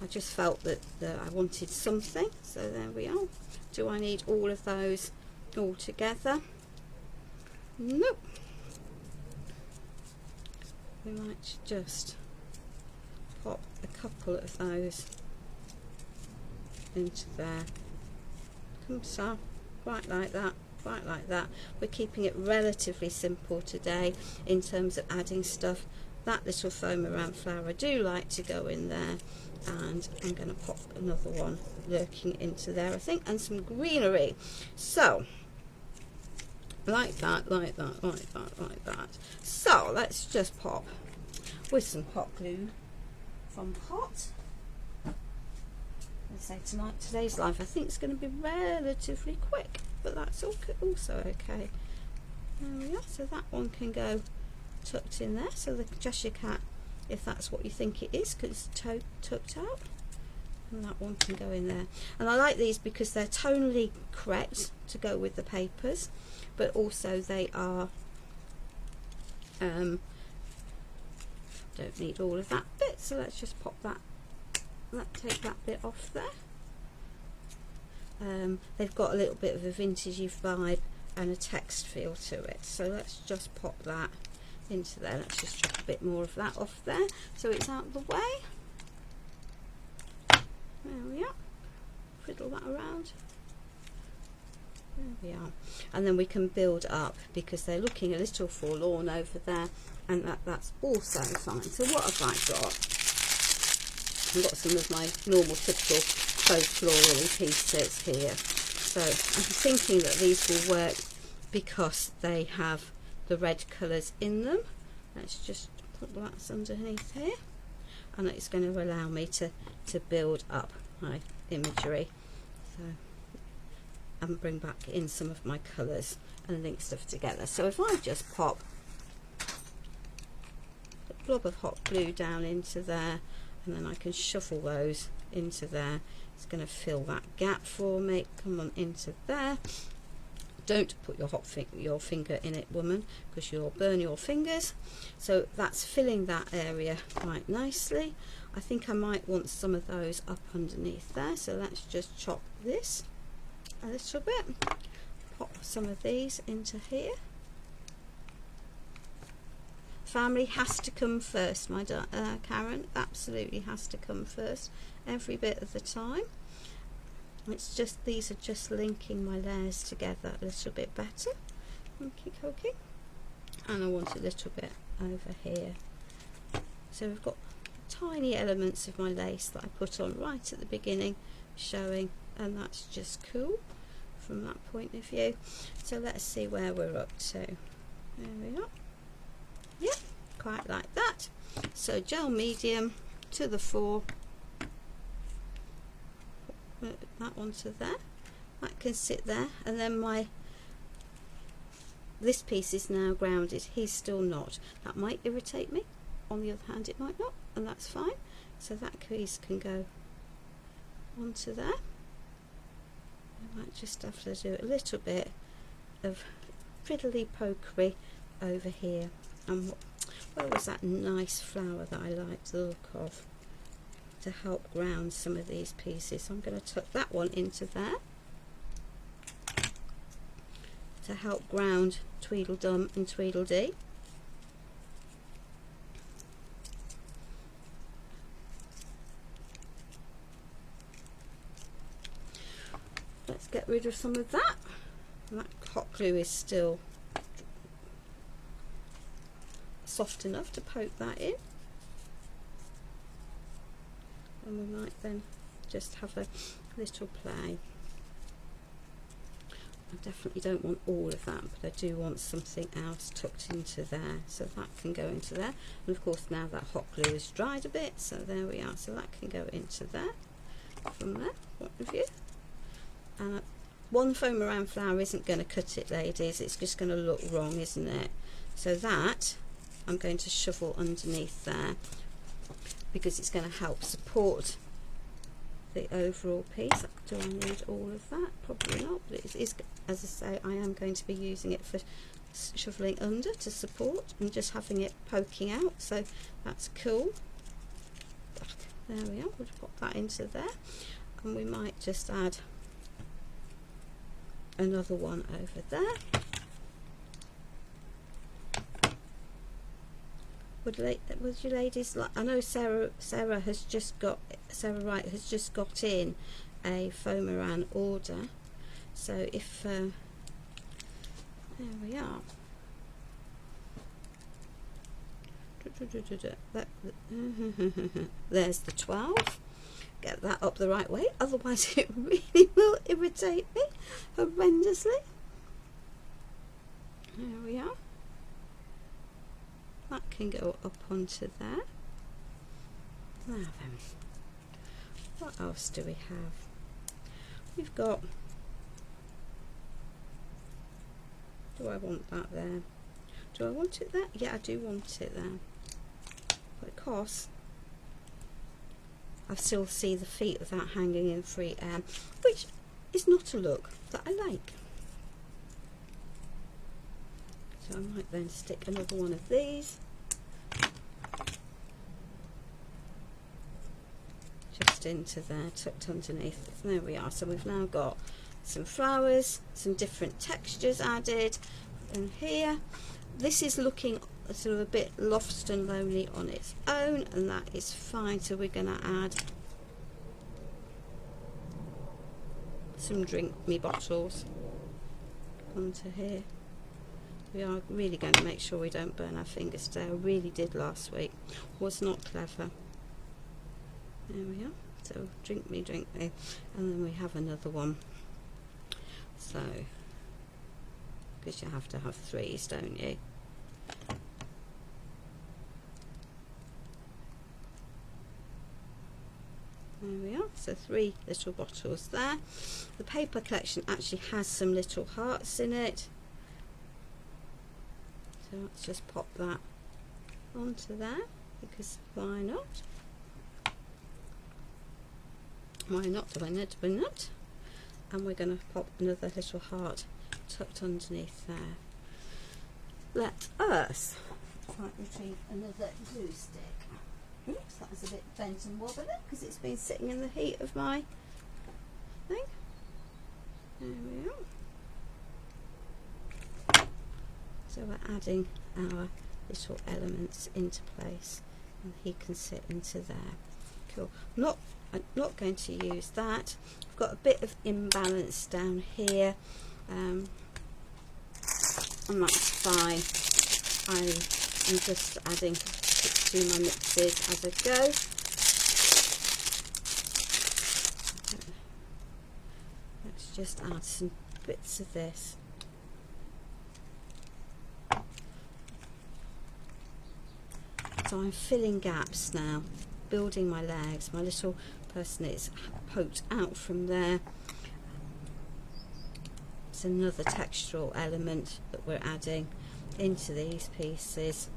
I just felt that I wanted something. So there we are. Do I need all of those all together? Nope. We might just pop a couple of those into there. Come so, quite like that. Quite like that. We're keeping it relatively simple today in terms of adding stuff. That little foam around flower I do like to go in there, and I'm going to pop another one lurking into there, I think, and some greenery. So like that, like that, like that, like that. So let's just pop with some hot glue from Hot. Say today's live I think it's going to be relatively quick, but that's also okay. There we are. So that one can go tucked in there, so the Cheshire Cat, if that's what you think it is, because it's tucked out, and that one can go in there. And I like these because they're tonally correct to go with the papers, but also they are don't need all of that bit, so let's just pop that. Take that bit off there. They've got a little bit of a vintagey vibe and a text feel to it, so let's just pop that into there. Let's just chop a bit more of that off there so it's out of the way. There we are. Fiddle that around. There we are. And then we can build up because they're looking a little forlorn over there, and that's also fine. So what have I got? I've got some of my normal typical faux floral pieces here. So I'm thinking that these will work because they have the red colours in them. Let's just put that underneath here, and it's going to allow me to build up my imagery. So and bring back in some of my colours and link stuff together. So if I just pop a blob of hot glue down into there, and then I can shuffle those into there. It's going to fill that gap for me. Come on into there. Don't put your finger in it, woman, because you'll burn your fingers. So that's filling that area quite nicely. I think I might want some of those up underneath there, so let's just chop this a little bit, pop some of these into here. Family has to come first, my Karen, absolutely has to come first every bit of the time. It's just, these are just linking my layers together a little bit better. Okie dokie. And I want a little bit over here. So we've got tiny elements of my lace that I put on right at the beginning showing, and that's just cool from that point of view. So let's see where we're up to. There we are. Yeah, quite like that. So gel medium to the fore. That one to there, that can sit there, and then this piece is now grounded. He's still not. That might irritate me. On the other hand, it might not, and that's fine. So that piece can go onto there. I might just have to do a little bit of fiddly pokery over here. And where was that nice flower that I liked the look of, to help ground some of these pieces? So I'm going to tuck that one into there to help ground Tweedledum and Tweedledee. Let's get rid of some of that. And that hot glue is still soft enough to poke that in. And we might then just have a little play. I definitely don't want all of that, but I do want something else tucked into there, so that can go into there. And of course now that hot glue is dried a bit, so there we are, so that can go into there from there point of view. And one foam around flower isn't going to cut it, ladies, it's just going to look wrong, isn't it? So that I'm going to shovel underneath there, because it's going to help support the overall piece. Do I need all of that? Probably not, but it is, as I say, I am going to be using it for shoveling under to support and just having it poking out, so that's cool. There we are, we'll pop that into there, and we might just add another one over there. Would you ladies like? I know Sarah Wright has just got in a Foameran order. So if there we are. There's the 12. Get that up the right way, otherwise it really will irritate me horrendously. There we are. That can go up onto there. Now then, what else do we have? We've got, do I want that there? Do I want it there? Yeah, I do want it there. Because I still see the feet without hanging in free air, which is not a look that I like. So I might then stick another one of these just into there, tucked underneath. There we are. So we've now got some flowers, some different textures added, and here this is looking sort of a bit lost and lonely on its own, and that is fine. So we're going to add some drink me bottles onto here. We are really going to make sure we don't burn our fingers today. I really did last week. Was not clever. There we are. So drink me, and then we have another one. So, because you have to have 3s, don't you? There we are. So 3 little bottles there. The paper collection actually has some little hearts in it. So let's just pop that onto there, because why not? Why not? Why not? Why not? And we're going to pop another little heart tucked underneath there. Let us try to retrieve another glue stick. Oops, that was a bit bent and wobbly because it's been sitting in the heat of my thing. There we are. So we're adding our little elements into place, and he can sit into there. Cool. I'm not going to use that. I've got a bit of imbalance down here, and that's fine. I'm just adding to my mixes as I go. Let's just add some bits of this. So I'm filling gaps now, building my legs. My little person is poked out from there. It's another textural element that we're adding into these pieces.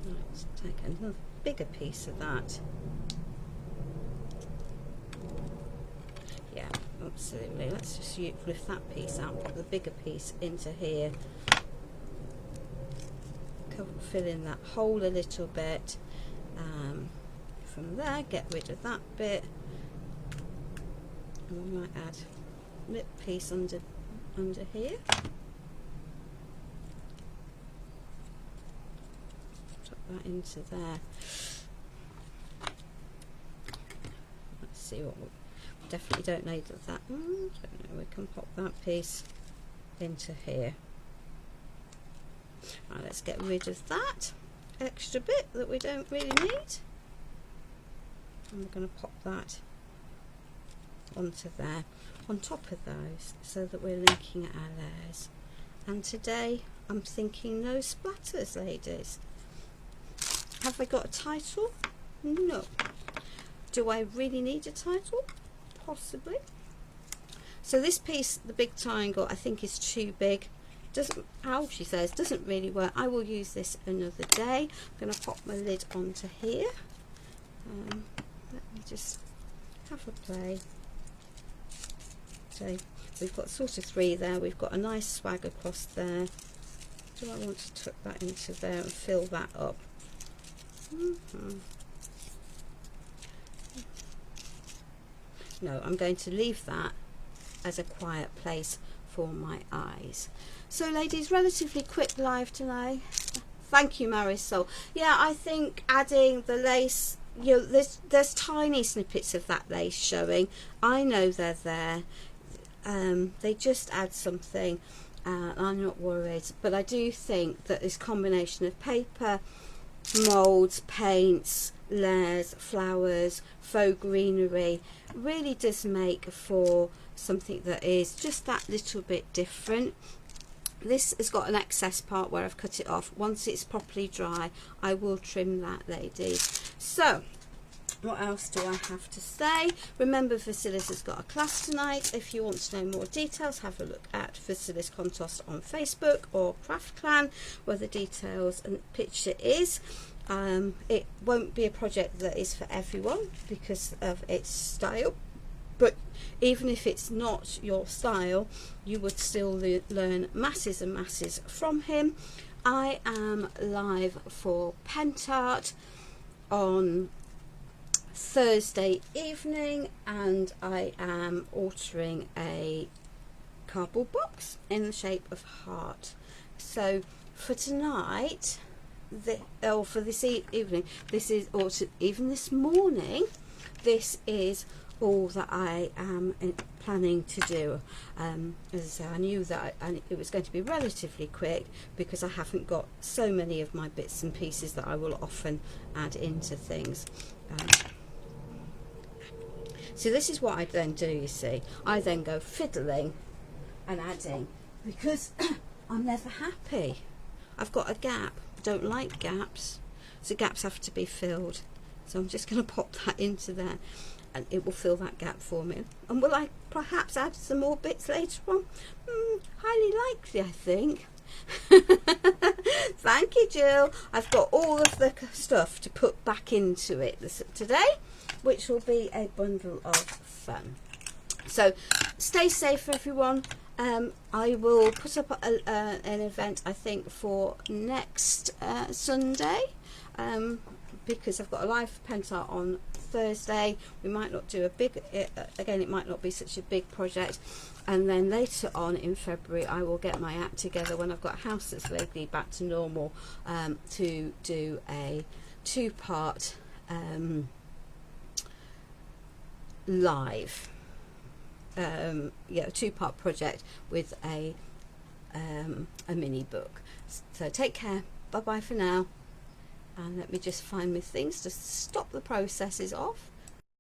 Let's take another bigger piece of that. Yeah, absolutely. Let's just lift that piece out, put the bigger piece into here. Fill in that hole a little bit. From there, get rid of that bit, and we might add a lip piece under here. Drop that into there. Let's see what we definitely don't need of that. We can pop that piece into here. Right, let's get rid of that extra bit that we don't really need. And we're going to pop that onto there, on top of those, so that we're linking our layers. And today I'm thinking no splatters, ladies. Have I got a title? No. Do I really need a title? Possibly. So this piece, the big triangle, I think is too big. Doesn't, she says, doesn't really work. I will use this another day. I'm going to pop my lid onto here. Let me just have a play. So we've got sort of 3 there. We've got a nice swag across there. Do I want to tuck that into there and fill that up? No, I'm going to leave that as a quiet place for my eyes. So ladies, relatively quick live today. Thank you, Marisol. Yeah, I think adding the lace, you know, there's tiny snippets of that lace showing. I know they're there. They just add something. I'm not worried, but I do think that this combination of paper, moulds, paints, layers, flowers, faux greenery really does make for something that is just that little bit different. This has got an excess part where I've cut it off. Once it's properly dry, I will trim that, ladies. So what else do I have to say? Remember, Vasilis has got a class tonight. If you want to know more details, have a look at Vasilis Kontos on Facebook or Craft Clan, where the details and picture is. It won't be a project that is for everyone because of its style, but even if it's not your style, you would still learn masses and masses from him. I am live for Pentart on Thursday evening, and I am altering a cardboard box in the shape of heart. So for tonight, for this evening, this is, or even this morning, this is all that I am planning to do. As I say, I knew that it was going to be relatively quick because I haven't got so many of my bits and pieces that I will often add into things. So this is what I then do, you see. I then go fiddling and adding because I'm never happy. I've got a gap. I don't like gaps, so gaps have to be filled. So I'm just going to pop that into there, and it will fill that gap for me. And will I perhaps add some more bits later on? Highly likely, I think. Thank you, Jill. I've got all of the stuff to put back into it today, which will be a bundle of fun. So stay safe, everyone. I will put up an event, I think, for next Sunday, because I've got a live pentart on Thursday. We might not do a big, again, it might not be such a big project. And then later on in February, I will get my act together when I've got a house that's vaguely back to normal, to do a 2-part live, yeah, a 2-part project with a mini book. So take care. Bye bye for now. And let me just find my things to stop the processes off.